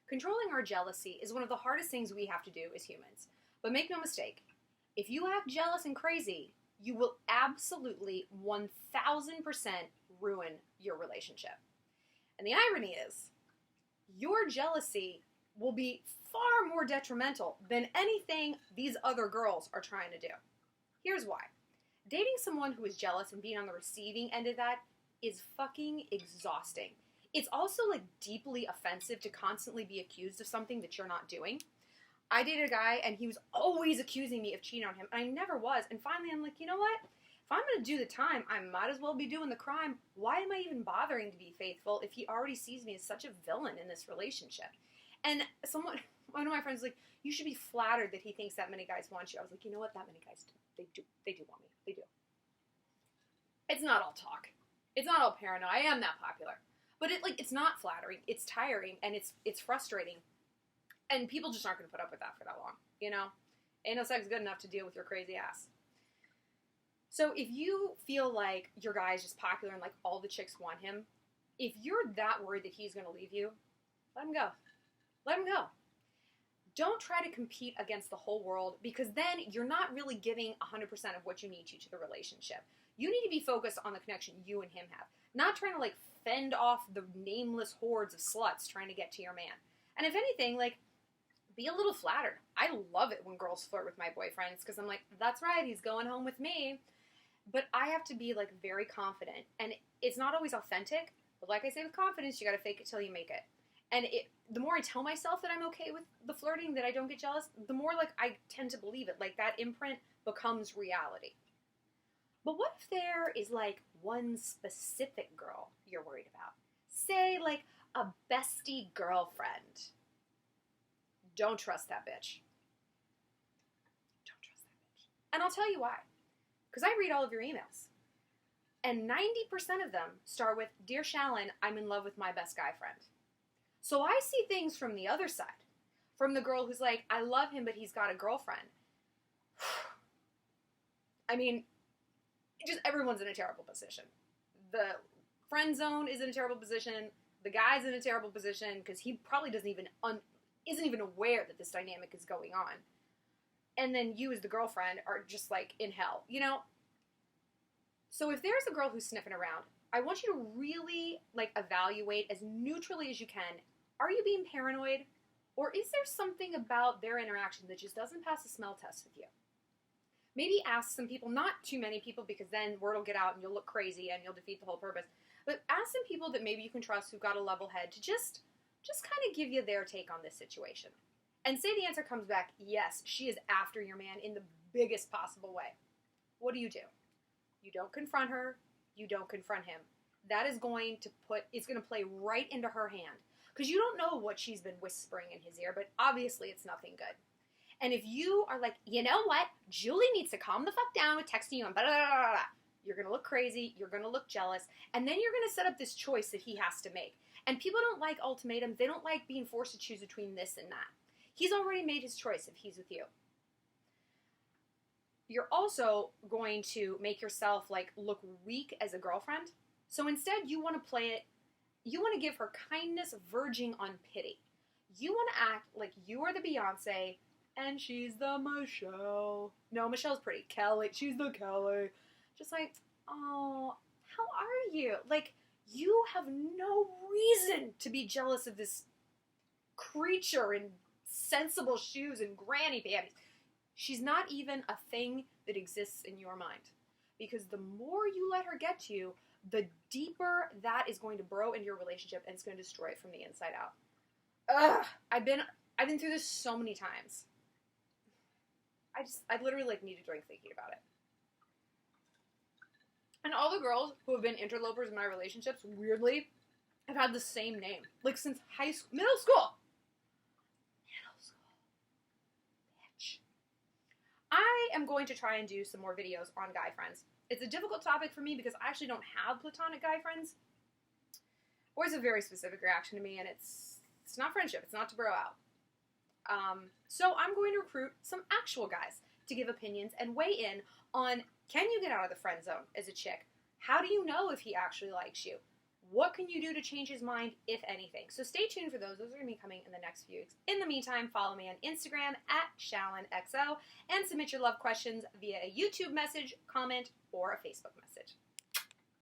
Controlling our jealousy is one of the hardest things we have to do as humans. But make no mistake, if you act jealous and crazy, you will absolutely 1000% ruin your relationship. And the irony is, your jealousy will be far more detrimental than anything these other girls are trying to do. Here's why. Dating someone who is jealous and being on the receiving end of that is fucking exhausting. It's also like deeply offensive to constantly be accused of something that you're not doing. I dated a guy and he was always accusing me of cheating on him, and I never was. And finally I'm like, you know what? If I'm going to do the time, I might as well be doing the crime. Why am I even bothering to be faithful if he already sees me as such a villain in this relationship? And one of my friends was like, you should be flattered that he thinks that many guys want you. I was like, you know what? That many guys do. They do want me. They do. It's not all talk. It's not all paranoia. I am that popular. But it's not flattering. It's tiring and it's frustrating. And people just aren't going to put up with that for that long, you know? Ain't no sex good enough to deal with your crazy ass. So if you feel like your guy is just popular and like all the chicks want him, if you're that worried that he's going to leave you, let him go. Let him go. Don't try to compete against the whole world, because then you're not really giving 100% of what you need to the relationship. You need to be focused on the connection you and him have, not trying to like fend off the nameless hordes of sluts trying to get to your man. And if anything, like, be a little flattered. I love it when girls flirt with my boyfriends, because I'm like, that's right, he's going home with me. But I have to be like very confident, and it's not always authentic. But like I say, with confidence, you got to fake it till you make it. And the more I tell myself that I'm okay with the flirting, that I don't get jealous, the more like I tend to believe it. Like that imprint becomes reality. But what if there is like one specific girl you're worried about? Say like a bestie girlfriend. Don't trust that bitch. Don't trust that bitch. And I'll tell you why. Because I read all of your emails. And 90% of them start with, Dear Shallon, I'm in love with my best guy friend. So I see things from the other side. From the girl who's like, I love him, but he's got a girlfriend. I mean, just everyone's in a terrible position. The friend zone is in a terrible position. The guy's in a terrible position because he probably isn't even aware that this dynamic is going on. And then you as the girlfriend are just like in hell, you know? So if there's a girl who's sniffing around, I want you to really like evaluate as neutrally as you can. Are you being paranoid? Or is there something about their interaction that just doesn't pass a smell test with you? Maybe ask some people, not too many people, because then word will get out and you'll look crazy and you'll defeat the whole purpose. But ask some people that maybe you can trust who've got a level head to just kind of give you their take on this situation. And say the answer comes back, yes, she is after your man in the biggest possible way. What do? You don't confront her. You don't confront him. That is going to it's going to play right into her hand. Because you don't know what she's been whispering in his ear, but obviously it's nothing good. And if you are like, you know what? Julie needs to calm the fuck down with texting you and blah, blah, blah, blah, blah. You're going to look crazy. You're going to look jealous. And then you're going to set up this choice that he has to make. And people don't like ultimatums. They don't like being forced to choose between this and that. He's already made his choice if he's with you. You're also going to make yourself like look weak as a girlfriend. So instead you want to play it, you want to give her kindness verging on pity. You want to act like you are the Beyonce and she's the Michelle. No, Michelle's pretty. Kelly, she's the Kelly. Just like, oh, how are you? Like, you have no reason to be jealous of this creature in sensible shoes and granny panties. She's not even a thing that exists in your mind. Because the more you let her get to you, the deeper that is going to burrow into your relationship, and it's going to destroy it from the inside out. Ugh! I've been through this so many times. I literally like need a drink thinking about it. And all the girls who have been interlopers in my relationships, weirdly, have had the same name. Like since middle school. Bitch. I am going to try and do some more videos on guy friends. It's a difficult topic for me because I actually don't have platonic guy friends. Or it's a very specific reaction to me, and it's not friendship. It's not to bro out. So I'm going to recruit some actual guys to give opinions and weigh in on, can you get out of the friend zone as a chick? How do you know if he actually likes you? What can you do to change his mind, if anything? So stay tuned for those. Those are going to be coming in the next few weeks. In the meantime, follow me on Instagram at ShallonXO and submit your love questions via a YouTube message, comment, or a Facebook message.